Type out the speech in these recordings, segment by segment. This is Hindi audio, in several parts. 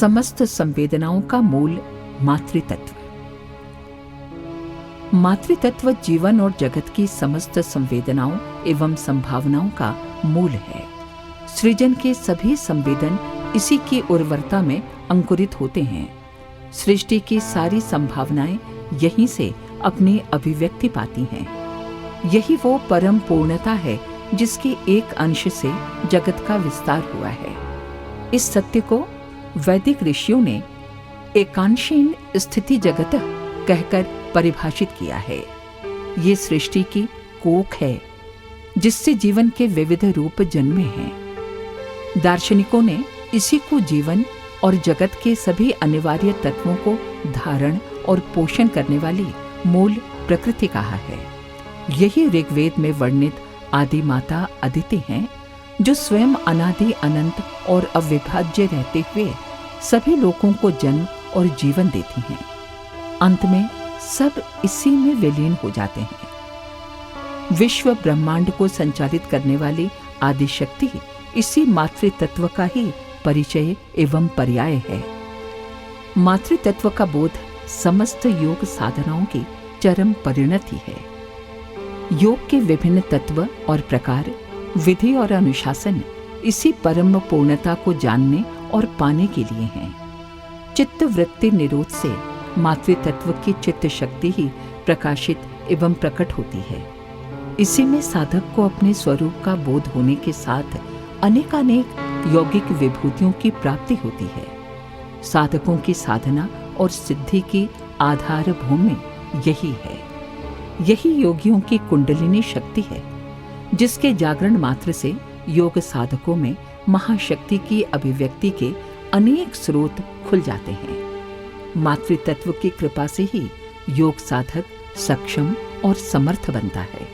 समस्त संवेदनाओं का मूल मातृतत्व। मातृतत्व जीवन और जगत की समस्त संवेदनाओं एवं संभावनाओं का मूल है। सृजन के सभी संवेदन इसी की उर्वरता में अंकुरित होते हैं। सृष्टि की सारी संभावनाएं यहीं से अपनी अभिव्यक्ति पाती हैं। यही वो परम पूर्णता है जिसके एक अंश से जगत का विस्तार हुआ है। इस सत्य को वैदिक ऋषियों ने एकांशीन स्थिति जगत कहकर परिभाषित किया है। ये सृष्टि की कोख है जिससे जीवन के विविध रूप जन्मे हैं। दार्शनिकों ने इसी को जीवन और जगत के सभी अनिवार्य तत्वों को धारण और पोषण करने वाली मूल प्रकृति कहा है। यही ऋग्वेद में वर्णित आदि माता अदिति हैं, जो स्वयं अनादि अनंत और अविभाज्य रहते हुए सभी लोगों को जन्म और जीवन देती हैं। अंत में सब इसी में विलीन हो जाते हैं। विश्व ब्रह्मांड को संचालित करने वाली आदि शक्ति इसी मातृतत्व का ही परिचय एवं पर्याय है। मातृतत्व का बोध समस्त योग साधनाओं की चरम परिणति है। योग के विभिन्न तत्व और प्रकार, विधि और अनुशासन इसी परम पूर्णता को जानने और पाने के लिए हैं। चित्त वृत्ति निरोध से मातृतत्व की चित्त शक्ति ही प्रकाशित एवं प्रकट होती है। इसी में साधक को अपने स्वरूप का बोध होने के साथ अनेकानेक यौगिक विभूतियों की प्राप्ति होती है। साधकों की साधना और सिद्धि की आधार भूमि यही है। यही योगियों की कुंडलिनी शक्ति है, जिसके जागरण मात्र से योग साधकों में महाशक्ति की अभिव्यक्ति के अनेक स्रोत खुल जाते हैं। मातृतत्व की कृपा से ही योग साधक सक्षम और समर्थ बनता है।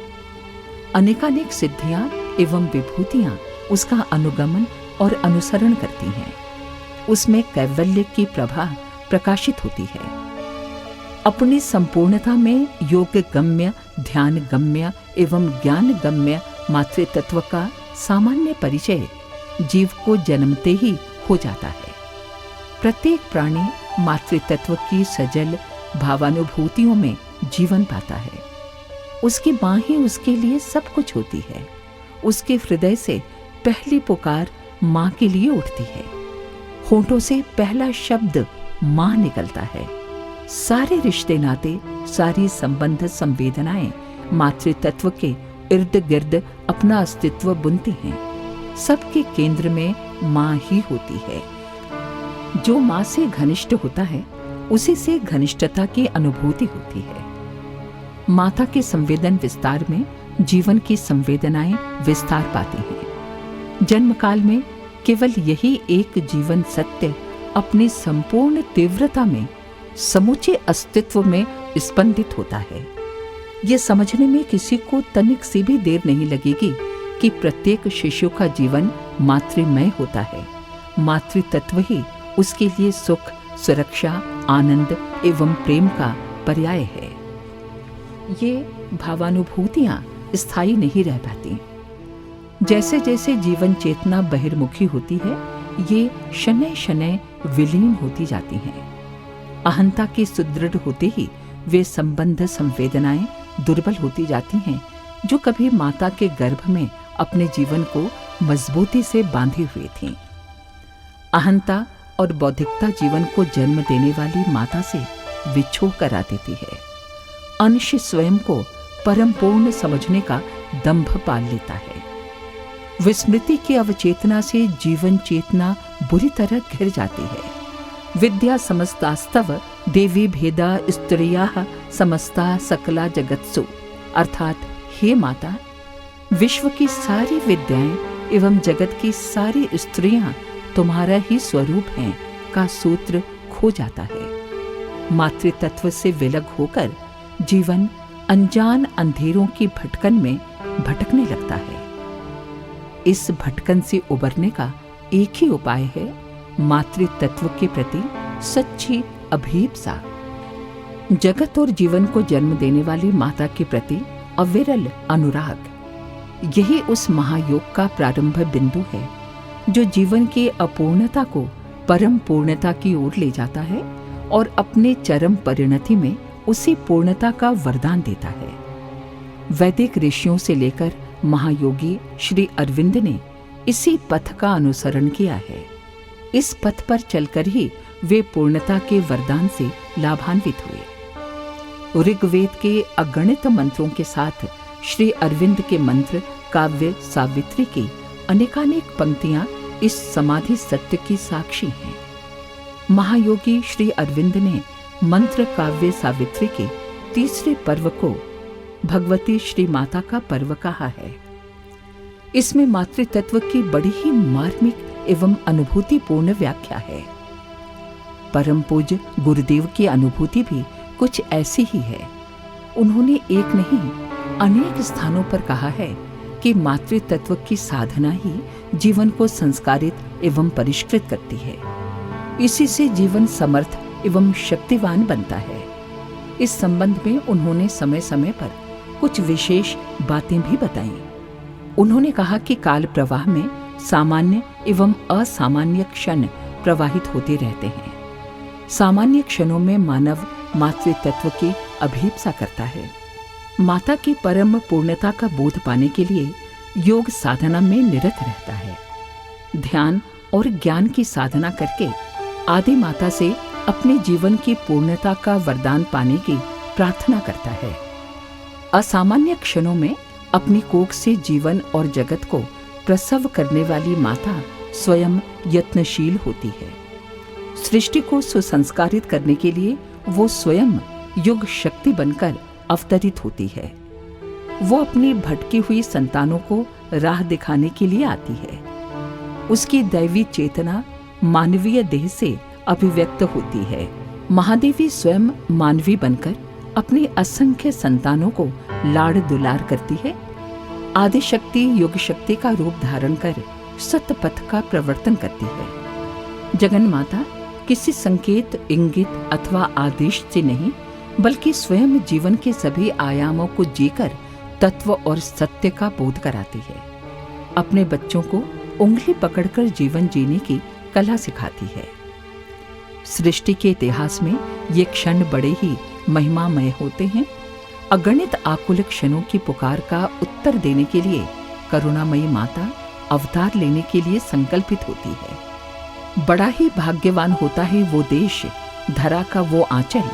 अनेकानेक सिद्धियां एवं विभूतियां उसका अनुगमन और अनुसरण करती हैं। उसमें कैवल्य की प्रभा प्रकाशित होती है। अपनी संपूर्णता में योग गम्य, ध्यान गम्य एवं ज्ञान गम्य मातृतत्व का सामान्य परिचय जीव को जन्मते ही हो जाता है। प्रत्येक प्राणी मातृतत्व की सजल भावानुभूतियों में जीवन पाता है। उसकी मां ही उसके लिए सब कुछ होती है। उसके हृदय से पहली पुकार मां के लिए उठती है। होठों से पहला शब्द मां निकलता है। सारे रिश्ते नाते, सारी संबंध संवेदनाएं मातृतत्व के इर्द गिर्द अपना अस्तित्व बुनती हैं। सबके केंद्र में मां ही होती है। जो मां से घनिष्ठ होता है, उसी से घनिष्ठता की अनुभूति होती है। माता के संवेदन विस्तार में जीवन की संवेदनाएं विस्तार पाती हैं। जन्म काल में केवल यही एक जीवन सत्य अपनी संपूर्ण तीव्रता में समूचे अस्तित्व में स्पंदित होता है। यह समझने में किसी को तनिक सी भी देर नहीं लगेगी कि प्रत्येक शिशु का जीवन मातृमय होता है। मातृतत्व ही उसके लिए सुख, सुरक्षा, आनंद एवं प्रेम का पर्याय है। ये भावानुभूतियां स्थायी नहीं रह पाती। जैसे जैसे जीवन चेतना बहिर्मुखी होती है, ये शनय शनय विलीन होती जाती हैं। अहंता के सुदृढ़ होते ही वे संबंध संवेदनाएं दुर्बल होती जाती हैं, जो कभी माता के गर्भ में अपने जीवन को मजबूती से बांधे हुए थीं। अहंता और बौद्धिकता जीवन को जन्म देने वाली माता से विछोह करा देती है। अंश स्वयं को परम पूर्ण समझने का दंभ पाल लेता है। विस्मृति की अवचेतना से जीवन चेतना बुरी तरह घिर जाती है। विद्या समस्तास्तव देवी भेदा स्त्रियाः समस्ता सकला जगत्सु, अर्थात हे माता, विश्व की सारी विद्याएं एवं जगत की सारी स्त्रियां तुम्हारा ही स्वरूप हैं का सूत्र खो जाता है। मातृतत्व से विलग होकर जीवन अनजान अंधेरों की भटकन में भटकने लगता है। इस भटकन से उबरने का एक ही उपाय है, मातृतत्व के प्रति सच्ची अभीप्सा। जगत और जीवन को जन्म देने वाली माता के प्रति अविरल अनुराग, यही उस महायोग का प्रारंभ बिंदु है जो जीवन की अपूर्णता को परम पूर्णता की ओर ले जाता है और अपने चरम परिणति में उसी पूर्णता का वरदान देता है। वैदिक ऋषियों से लेकर महायोगी श्री अरविंद ने इसी पथ का अनुसरण किया है। इस पथ पर चलकर ही वे पूर्णता के वरदान से लाभान्वित हुए। ऋग्वेद के अगणित मंत्रों के साथ श्री अरविंद के मंत्र काव्य सावित्री की अनेकानेक पंक्तियां इस समाधि सत्य की साक्षी हैं। महायोगी श्री अरविंद ने मंत्र काव्य सावित्री के तीसरे पर्व को भगवती श्री माता का पर्व कहा है। इसमें मातृतत्व की बड़ी ही मार्मिक एवं अनुभूतिपूर्ण व्याख्या है। परम पूज्य गुरुदेव की अनुभूति भी कुछ ऐसी ही है। उन्होंने एक नहीं अनेक स्थानों पर कहा है कि मातृतत्व की साधना ही जीवन को संस्कारित एवं परिष्कृत करती है। इसी से जीवन समर्थ एवं शक्तिवान बनता है। इस संबंध में उन्होंने समय समय पर कुछ विशेष बातें भी बताई। उन्होंने कहा कि काल प्रवाह में सामान्य एवं असामान्य क्षण प्रवाहित होते रहते हैं। सामान्य क्षणों में मानव मातृतत्व की अभीप्सा करता है। माता की परम पूर्णता का बोध पाने के लिए योग साधना में निरत रहता है। ध्यान और ज्ञान की साधना करके आदि माता से अपने जीवन की पूर्णता का वरदान पाने की प्रार्थना करता है। असामान्य क्षणों में अपनी कोख से जीवन और जगत को प्रसव करने वाली माता स्वयं यत्नशील होती है। सृष्टि को सुसंस्कारित करने के लिए वो स्वयं युग शक्ति बनकर अवतरित होती है। वो अपनी भटकी हुई संतानों को राह दिखाने के लिए आती है। उसकी दैवी चेतना मानवीय देह से अभिव्यक्त होती है। महादेवी स्वयं मानवी बनकर अपनी असंख्य संतानों को लाड़ दुलार करती है। आदि शक्ति युग शक्ति का रूप धारण कर सत्य पथ का प्रवर्तन करती है। जगन माता किसी संकेत, इंगित अथवा आदेश से नहीं, बल्कि स्वयं जीवन के सभी आयामों को जीकर तत्व और सत्य का बोध कराती है। अपने बच्चों को उंगली पकड़कर जीवन जीने की कला सिखाती है। सृष्टि के इतिहास में ये क्षण बड़े ही महिमामय होते हैं। अगणित आकुल क्षणों की पुकार का उत्तर देने के लिए करुणामयी माता अवतार लेने के लिए संकल्पित होती है। बड़ा ही भाग्यवान होता है वो देश, धरा का वो आंचल,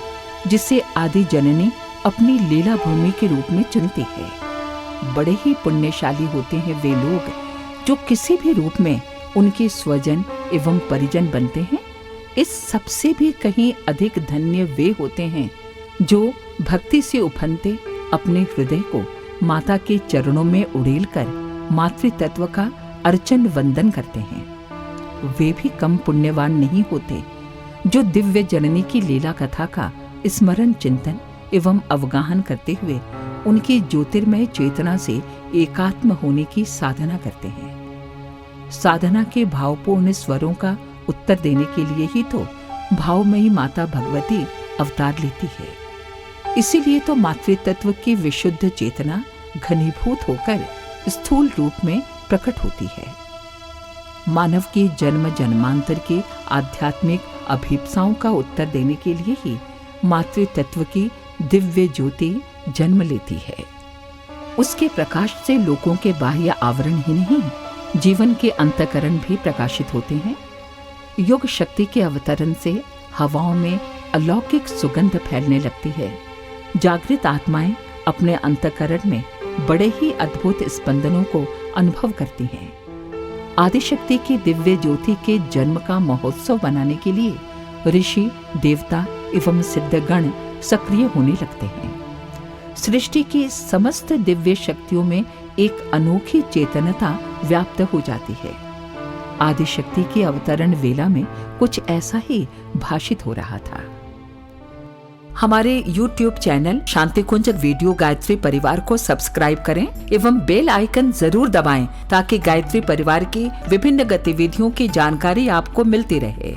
जिसे आदि जननी अपनी लीला भूमि के रूप में चुनती है। बड़े ही पुण्यशाली होते हैं वे लोग जो किसी भी रूप में उनके स्वजन एवं परिजन बनते हैं। इस सबसे भी कहीं अधिक धन्य वे होते हैं जो भक्ति से उफनते अपने हृदय को माता के चरणों में उड़ेलकर मातृतत्व का अर्चन वंदन करते हैं। वे भी कम पुण्यवान नहीं होते जो दिव्य जननी की लीला कथा का स्मरण, चिंतन एवं अवगाहन करते हुए उनकी ज्योतिर्मय चेतना से एकात्म होने की साधना करते हैं। साधना के भावपूर्ण स्वरों का उत्तर देने के लिए ही तो भावमयी माता भगवती अवतार लेती है। इसीलिए तो मातृतत्व की विशुद्ध चेतना घनीभूत होकर स्थूल रूप में प्रकट होती है। मानव की जन्म जन्मांतर की आध्यात्मिक अभिप्साओं का उत्तर देने के लिए ही मातृतत्व की दिव्य ज्योति जन्म लेती है। उसके प्रकाश से लोगों के बाह्य आवरण ही नहीं, जीवन के अंतःकरण भी प्रकाशित होते हैं। योग शक्ति के अवतरण से हवाओं में अलौकिक सुगंध फैलने लगती है। जागृत आत्माएं अपने अंतःकरण में बड़े ही अद्भुत स्पंदनों को अनुभव करती हैं। आदिशक्ति की दिव्य ज्योति के जन्म का महोत्सव बनाने के लिए ऋषि, देवता एवं सिद्धगण सक्रिय होने लगते हैं। सृष्टि की समस्त दिव्य शक्तियों में एक अनोखी चेतनता व्याप्त हो जाती है। आदिशक्ति की अवतरण वेला में कुछ ऐसा ही भाषित हो रहा था। हमारे YouTube चैनल शांति कुंज वीडियो गायत्री परिवार को सब्सक्राइब करें एवं बेल आइकन जरूर दबाएं ताकि गायत्री परिवार की विभिन्न गतिविधियों की जानकारी आपको मिलती रहे।